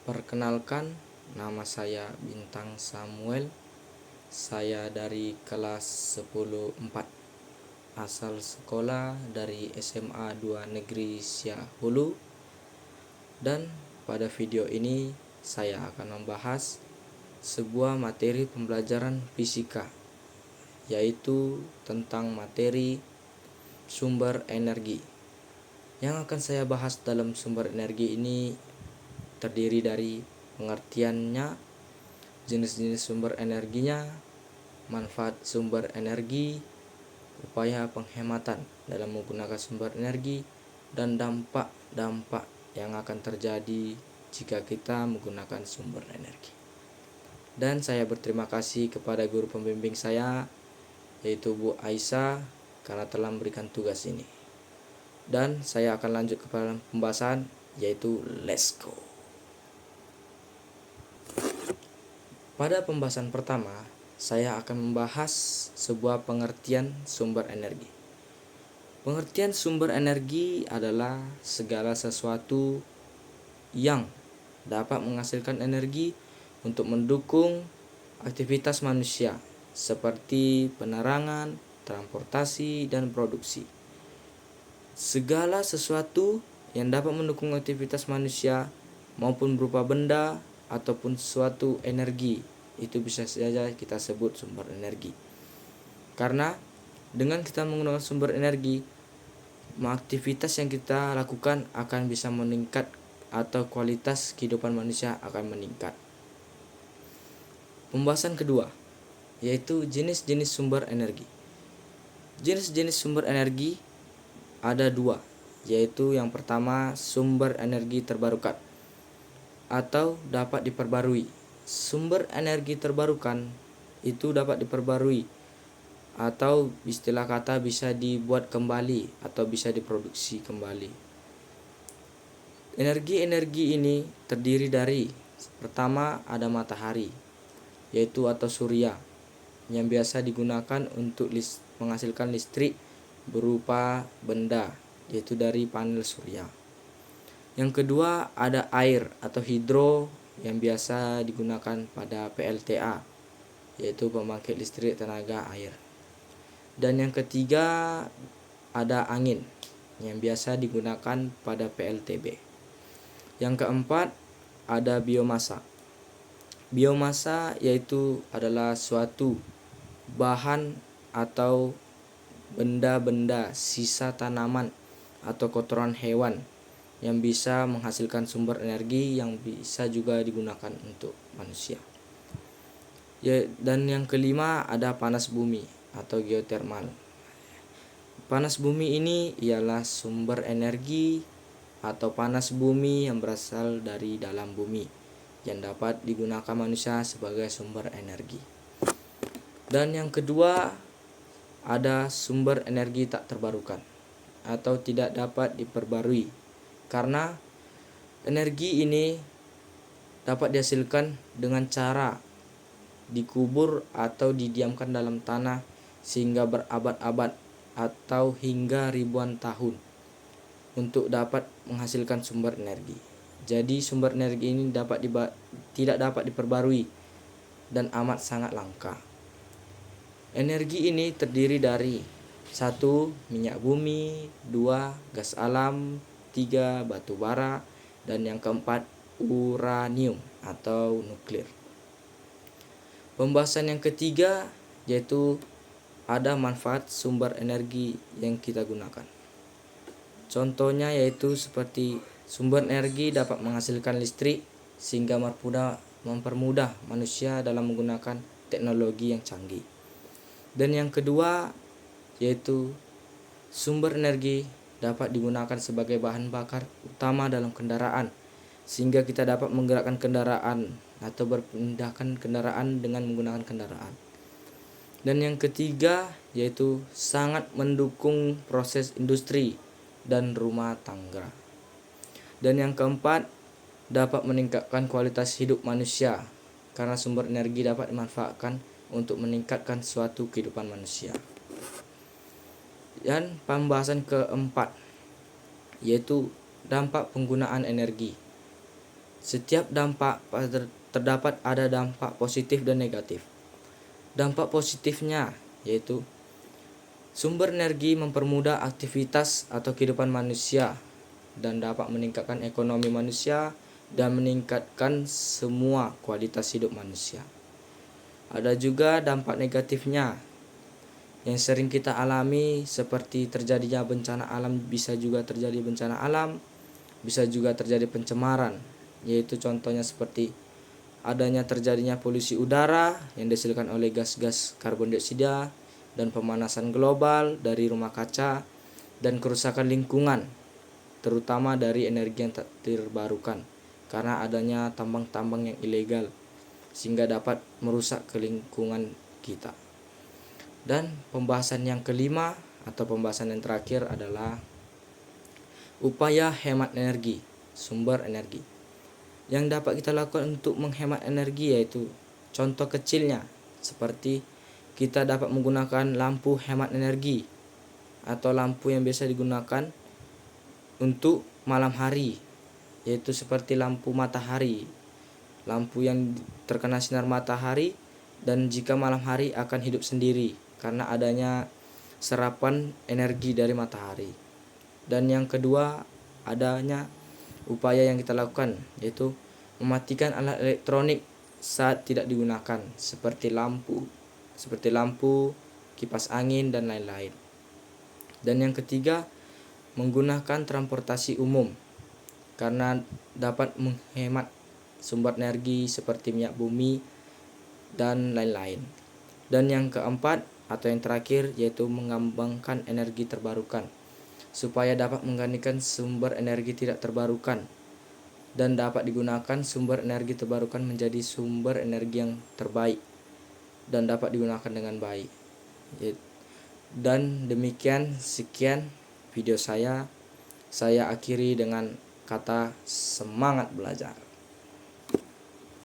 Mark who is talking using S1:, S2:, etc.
S1: Perkenalkan, nama saya Bintang Samuel. Saya dari kelas 10-4, asal sekolah dari SMA 2 Negeri Siahulu. Dan pada video ini saya akan membahas sebuah materi pembelajaran fisika, yaitu tentang materi sumber energi. Yang akan saya bahas dalam sumber energi ini terdiri dari pengertiannya, jenis-jenis sumber energinya, manfaat sumber energi, upaya penghematan dalam menggunakan sumber energi, dan dampak-dampak yang akan terjadi jika kita menggunakan sumber energi. Dan saya berterima kasih kepada guru pembimbing saya, yaitu Bu Aisyah, karena telah memberikan tugas ini. Dan saya akan lanjut kepada pembahasan, yaitu let's go. Pada pembahasan pertama, saya akan membahas sebuah pengertian sumber energi. Pengertian sumber energi adalah segala sesuatu yang dapat menghasilkan energi untuk mendukung aktivitas manusia seperti penerangan, transportasi, dan produksi. Segala sesuatu yang dapat mendukung aktivitas manusia maupun berupa benda ataupun suatu energi, itu bisa saja kita sebut sumber energi. Karena dengan kita menggunakan sumber energi, aktivitas yang kita lakukan akan bisa meningkat atau kualitas kehidupan manusia akan meningkat. Pembahasan kedua, yaitu jenis-jenis sumber energi. Jenis-jenis sumber energi ada dua, yaitu yang pertama sumber energi terbarukan atau dapat diperbarui. Sumber energi terbarukan itu dapat diperbarui atau istilah kata bisa dibuat kembali atau bisa diproduksi kembali. Energi-energi ini terdiri dari pertama ada matahari, yaitu atau surya, yang biasa digunakan untuk menghasilkan listrik berupa benda, yaitu dari panel surya. Yang kedua ada air atau hidro, yang biasa digunakan pada PLTA, yaitu pembangkit listrik tenaga air. Dan yang ketiga ada angin, yang biasa digunakan pada PLTB. Yang keempat ada biomasa. Biomasa yaitu adalah suatu bahan atau benda-benda sisa tanaman atau kotoran hewan yang bisa menghasilkan sumber energi yang bisa juga digunakan untuk manusia. Dan yang kelima ada panas bumi atau geotermal. Panas bumi ini ialah sumber energi atau panas bumi yang berasal dari dalam bumi yang dapat digunakan manusia sebagai sumber energi. Dan yang kedua ada sumber energi tak terbarukan atau tidak dapat diperbarui, karena energi ini dapat dihasilkan dengan cara dikubur atau didiamkan dalam tanah sehingga berabad-abad atau hingga ribuan tahun untuk dapat menghasilkan sumber energi. Jadi sumber energi ini tidak dapat diperbarui dan amat sangat langka. Energi ini terdiri dari 1. Minyak bumi, 2. Gas alam, 3. Batu bara, dan yang keempat uranium atau nuklir. Pembahasan yang ketiga yaitu ada manfaat sumber energi yang kita gunakan. Contohnya yaitu seperti sumber energi dapat menghasilkan listrik sehingga mempermudah manusia dalam menggunakan teknologi yang canggih. Dan yang kedua yaitu sumber energi dapat digunakan sebagai bahan bakar utama dalam kendaraan sehingga kita dapat menggerakkan kendaraan atau berpindahkan kendaraan dengan menggunakan kendaraan. Dan yang ketiga yaitu sangat mendukung proses industri dan rumah tangga. Dan yang keempat dapat meningkatkan kualitas hidup manusia karena sumber energi dapat dimanfaatkan untuk meningkatkan suatu kehidupan manusia. Dan pembahasan keempat yaitu dampak penggunaan energi. Setiap dampak terdapat ada dampak positif dan negatif. Dampak positifnya yaitu sumber energi mempermudah aktivitas atau kehidupan manusia dan dapat meningkatkan ekonomi manusia dan meningkatkan semua kualitas hidup manusia. Ada juga dampak negatifnya yang sering kita alami seperti terjadinya bencana alam, bisa juga terjadi bencana alam, bisa juga terjadi pencemaran, yaitu contohnya seperti adanya terjadinya polusi udara yang dihasilkan oleh gas-gas karbon dioksida dan pemanasan global dari rumah kaca dan kerusakan lingkungan terutama dari energi yang tak terbarukan karena adanya tambang-tambang yang ilegal sehingga dapat merusak ke lingkungan kita. Dan pembahasan yang kelima atau pembahasan yang terakhir adalah upaya hemat energi, sumber energi. Yang dapat kita lakukan untuk menghemat energi yaitu contoh kecilnya seperti kita dapat menggunakan lampu hemat energi atau lampu yang biasa digunakan untuk malam hari, yaitu seperti lampu matahari, lampu yang terkena sinar matahari dan jika malam hari akan hidup sendiri karena adanya serapan energi dari matahari. Dan yang kedua adanya upaya yang kita lakukan yaitu mematikan alat elektronik saat tidak digunakan seperti lampu, kipas angin dan lain-lain. Dan yang ketiga menggunakan transportasi umum karena dapat menghemat sumber energi seperti minyak bumi dan lain-lain. Dan yang keempat atau yang terakhir yaitu mengembangkan energi terbarukan supaya dapat menggantikan sumber energi tidak terbarukan dan dapat digunakan sumber energi terbarukan menjadi sumber energi yang terbaik dan dapat digunakan dengan baik. Dan demikian sekian video saya akhiri dengan kata semangat belajar.